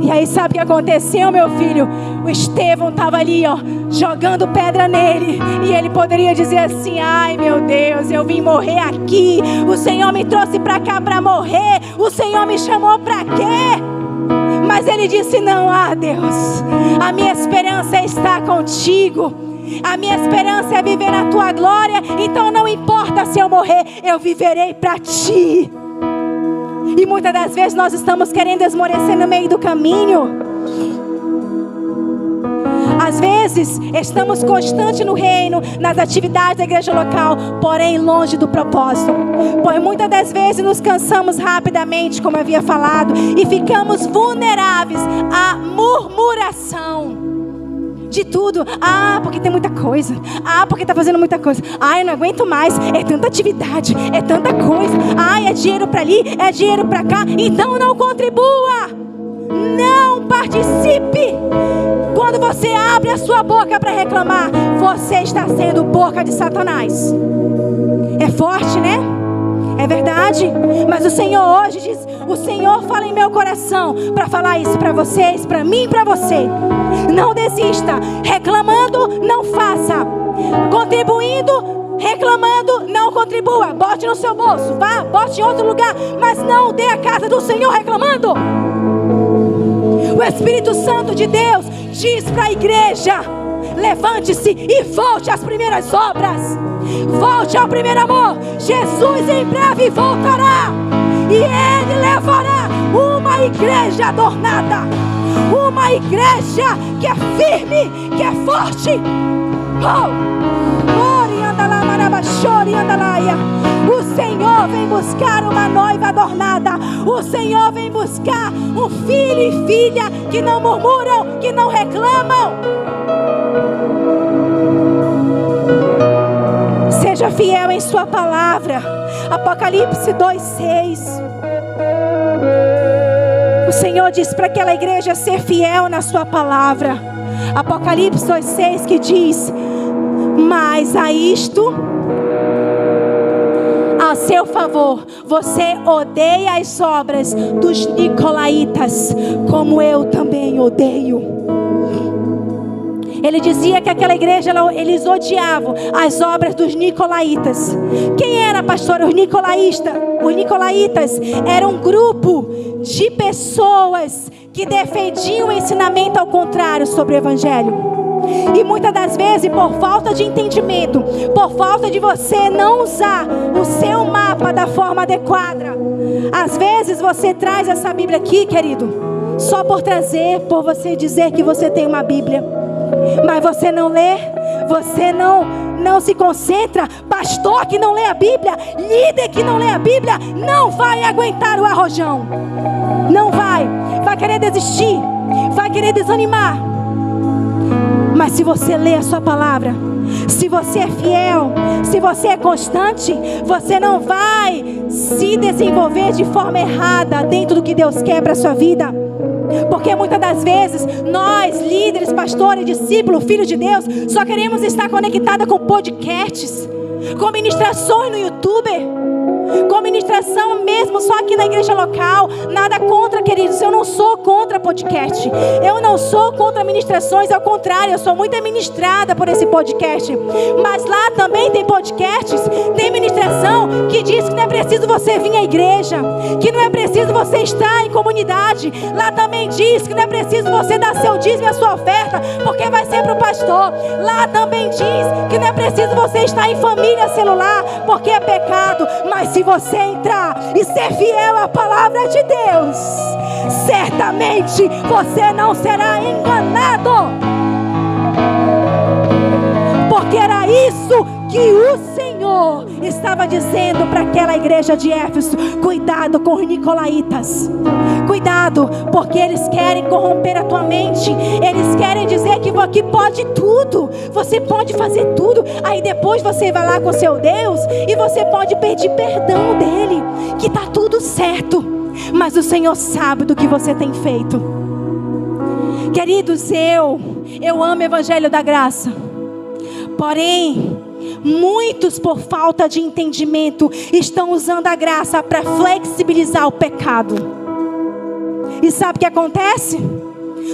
E aí sabe o que aconteceu, meu filho? O Estevão estava ali, jogando pedra nele. E ele poderia dizer assim: ai meu Deus, eu vim morrer aqui. O Senhor me trouxe para cá para morrer. O Senhor me chamou para quê? Mas ele disse: não, Deus, a minha esperança está contigo. A minha esperança é viver na tua glória. Então não importa se eu morrer, eu viverei para ti. E muitas das vezes nós estamos querendo esmorecer no meio do caminho. Às vezes estamos constantes no reino, nas atividades da igreja local, porém longe do propósito. Pois muitas das vezes nos cansamos rapidamente, como eu havia falado, e ficamos vulneráveis à murmuração de tudo. Porque tem muita coisa. Porque está fazendo muita coisa. Eu não aguento mais. É tanta atividade, é tanta coisa. É dinheiro para ali, é dinheiro para cá. Então não contribua. Não participe. Quando você abre a sua boca para reclamar, você está sendo boca de Satanás. É forte, né? É verdade. Mas o Senhor hoje diz: o Senhor fala em meu coração para falar isso para vocês, para mim e para você. Não desista. Reclamando, não faça. Contribuindo, reclamando, não contribua. Bote no seu bolso, vá, bote em outro lugar, mas não dê a casa do Senhor reclamando. O Espírito Santo de Deus diz para a igreja: levante-se e volte às primeiras obras. Volte ao primeiro amor. Jesus em breve voltará. E Ele levará uma igreja adornada. Uma igreja que é firme, que é forte. O Senhor vem buscar uma noiva adornada. O Senhor vem buscar um filho e filha que não murmuram, que não reclamam. Seja fiel em sua palavra. Apocalipse 2:6. O Senhor diz para aquela igreja ser fiel na sua palavra. Apocalipse 2:6 que diz: mas a isto, a seu favor, você odeia as obras dos nicolaítas, como eu também odeio. Ele dizia que aquela igreja, eles odiavam as obras dos nicolaítas. Quem era, pastor? Os nicolaítas. Os nicolaítas eram um grupo de pessoas que defendiam o ensinamento ao contrário sobre o evangelho. E muitas das vezes, por falta de entendimento, por falta de você não usar o seu mapa da forma adequada, às vezes você traz essa Bíblia aqui, querido, só por trazer, por você dizer que você tem uma Bíblia, mas você não lê, você não se concentra. Pastor que não lê a Bíblia, líder que não lê a Bíblia, não vai aguentar o arrojão. Não vai querer desistir, vai querer desanimar. Mas se você lê a sua palavra, se você é fiel, se você é constante, você não vai se desenvolver de forma errada dentro do que Deus quer para a sua vida. Porque muitas das vezes nós, líderes, pastores, discípulos, filhos de Deus, só queremos estar conectados com podcasts, com ministrações no YouTube, com ministração mesmo só aqui na igreja local. Nada contra, queridos, eu não sou contra podcast, eu não sou contra ministrações, ao contrário, eu sou muito ministrada por esse podcast. Mas lá também tem podcasts, tem ministração que diz que não é preciso você vir à igreja, que não é preciso você estar em comunidade. Lá também diz que não é preciso você dar seu dízimo e a sua oferta, porque vai ser para o pastor. Lá também diz que não é preciso você estar em família celular, porque é pecado. Mas se você entrar e ser fiel à palavra de Deus, certamente você não será enganado. Porque era isso que o Senhor estava dizendo para aquela igreja de Éfeso: cuidado com os nicolaítas, cuidado, porque eles querem corromper a tua mente. Eles querem dizer que pode tudo, você pode fazer tudo, aí depois você vai lá com seu Deus e você pode pedir perdão dele, que está tudo certo, mas o Senhor sabe do que você tem feito. Queridos, eu amo o evangelho da graça, porém muitos, por falta de entendimento, estão usando a graça para flexibilizar o pecado. E sabe o que acontece?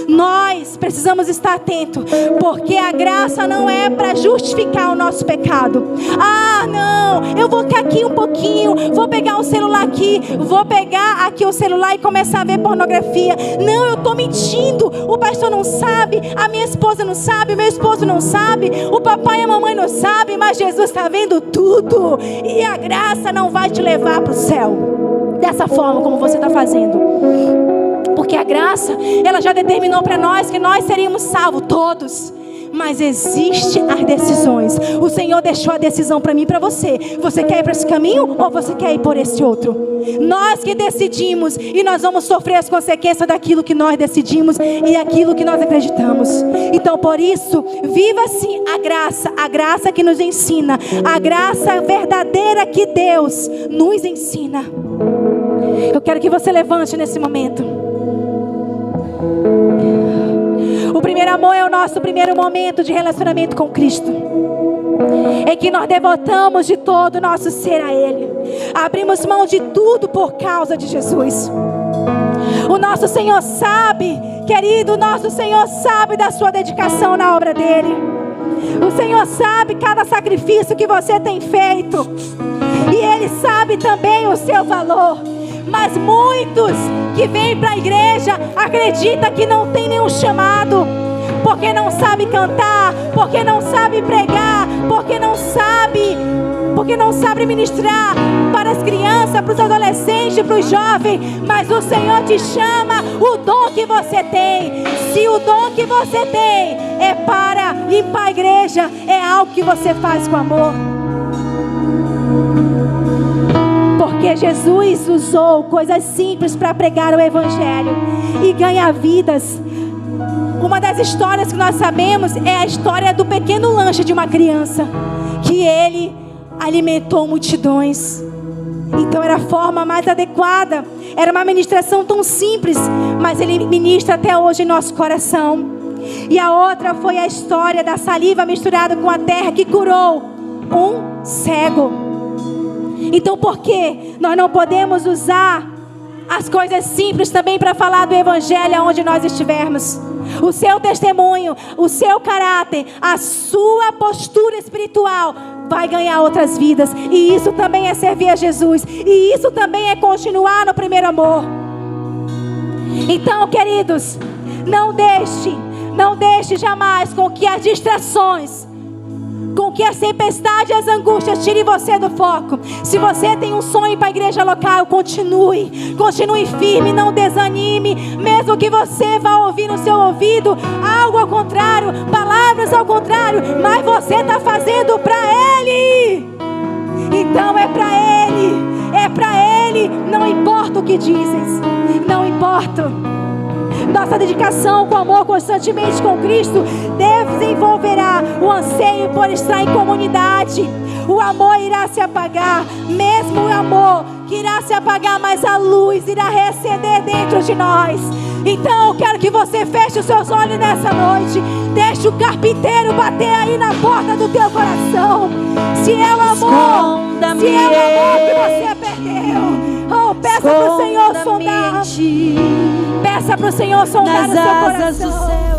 Nós precisamos estar atentos, porque a graça não é para justificar o nosso pecado. Ah, não, eu vou ficar aqui um pouquinho, vou pegar o celular aqui, vou pegar aqui o celular e começar a ver pornografia. Não, eu estou mentindo, o pastor não sabe, a minha esposa não sabe, o meu esposo não sabe, o papai e a mamãe não sabem, mas Jesus está vendo tudo. E a graça não vai te levar para o céu dessa forma como você está fazendo. Porque a graça, ela já determinou para nós que nós seríamos salvos, todos. Mas existem as decisões. O Senhor deixou a decisão para mim e para você. Você quer ir para esse caminho ou você quer ir por esse outro? Nós que decidimos, e nós vamos sofrer as consequências daquilo que nós decidimos e aquilo que nós acreditamos. Então por isso, viva-se a graça que nos ensina, a graça verdadeira que Deus nos ensina. Eu quero que você levante nesse momento. O primeiro amor é o nosso primeiro momento de relacionamento com Cristo, em que nós devotamos de todo o nosso ser a Ele. Abrimos mão de tudo por causa de Jesus. O nosso Senhor sabe, querido, o nosso Senhor sabe da sua dedicação na obra dEle. O Senhor sabe cada sacrifício que você tem feito, e Ele sabe também o seu valor. Mas muitos que vêm para a igreja acreditam que não tem nenhum chamado, porque não sabe cantar, porque não sabe pregar, porque não sabe ministrar para as crianças, para os adolescentes, para os jovens. Mas o Senhor te chama o dom que você tem. Se o dom que você tem é para limpar a igreja, é algo que você faz com amor. Porque Jesus usou coisas simples para pregar o Evangelho e ganhar vidas. Uma das histórias que nós sabemos é a história do pequeno lanche de uma criança, que ele alimentou multidões. Então era a forma mais adequada, era uma ministração tão simples, mas ele ministra até hoje em nosso coração. E a outra foi a história da saliva misturada com a terra que curou um cego. Então por que nós não podemos usar as coisas simples também para falar do Evangelho aonde nós estivermos? O seu testemunho, o seu caráter, a sua postura espiritual vai ganhar outras vidas. E isso também é servir a Jesus. E isso também é continuar no primeiro amor. Então, queridos, não deixe jamais com que as distrações, com que as tempestades e as angústias tirem você do foco. Se você tem um sonho para a igreja local, continue firme, não desanime. Mesmo que você vá ouvir no seu ouvido algo ao contrário, palavras ao contrário, mas você está fazendo para Ele. Então é para Ele, não importa o que dizem, não importa. Nossa dedicação com amor constantemente com Cristo desenvolverá o anseio por estar em comunidade. O amor irá se apagar, mesmo o amor que irá se apagar, mas a luz irá reacender dentro de nós. Então eu quero que você feche os seus olhos nessa noite. Deixe o carpinteiro bater aí na porta do teu coração. Se é o amor que você perdeu, peça para o Senhor sondar. Peça para o Senhor sondar o seu coração.